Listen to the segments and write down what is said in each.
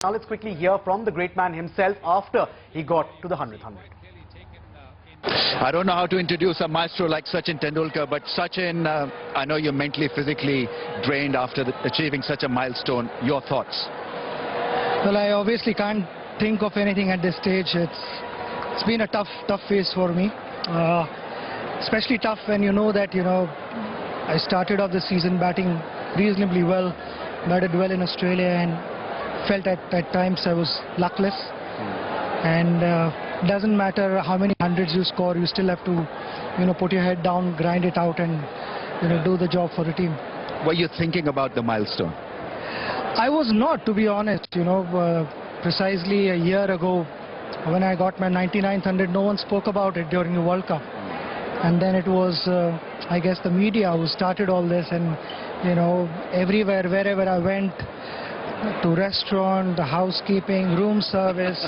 Now let's quickly hear from the great man himself after he got to the 100th 100. I don't know how to introduce a maestro like Sachin Tendulkar, but Sachin, I know you're mentally, physically drained after achieving such a milestone. Your thoughts? Well, I obviously can't think of anything at this stage. It's been a tough phase for me. Especially tough when you know that, I started off the season batting reasonably well, batted well in Australia, and felt at times I was luckless. And doesn't matter how many hundreds you score, you still have to, put your head down, grind it out, and do the job for the team. Were you thinking about the milestone? I was not, to be honest. Precisely a year ago, when I got my 99th 100, no one spoke about it during the World Cup. And then it was, I guess, the media who started all this, and everywhere, wherever I went, to restaurant, the housekeeping, room service,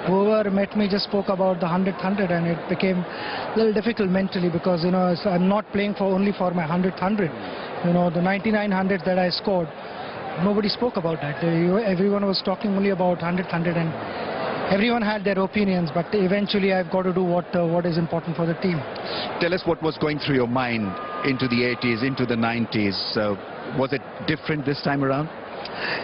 whoever met me just spoke about the 100th 100, and it became a little difficult mentally because I'm not playing only for my 100th 100. The 99 100 that I scored, nobody spoke about that. Everyone was talking only about 100th 100, and everyone had their opinions, but eventually I've got to do what is important for the team. Tell us what was going through your mind into the 80s, into the 90s. Was it different this time around?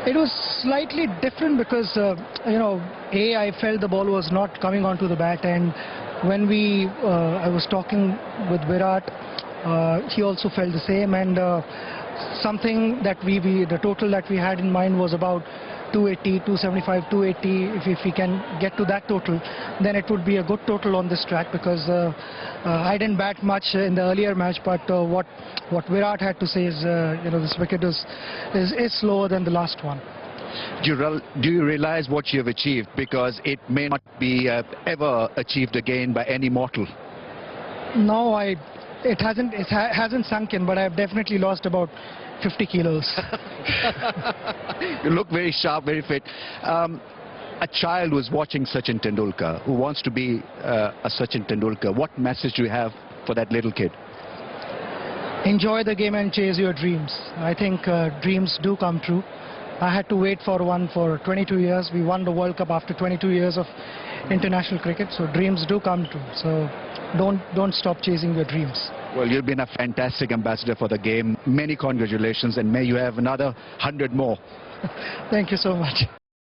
It was slightly different because, I felt the ball was not coming onto the bat, and when I was talking with Virat, he also felt the same, and something that the total that we had in mind was about 280, 275, 280. If we can get to that total, then it would be a good total on this track, because I didn't bat much in the earlier match, but what Virat had to say is, this wicket is slower than the last one. Do you realize what you have achieved? Because it may not be ever achieved again by any mortal. No, it hasn't sunk in, but I've definitely lost about 50 kilos. You look very sharp, very fit. A child was watching Sachin Tendulkar, who wants to be a Sachin Tendulkar. What message do you have for that little kid? Enjoy the game and chase your dreams. I think dreams do come true. I had to wait for one for 22 years. We won the World Cup after 22 years of international cricket, so dreams do come true. So don't stop chasing your dreams. Well, you've been a fantastic ambassador for the game. Many congratulations, and may you have another 100 more. Thank you so much.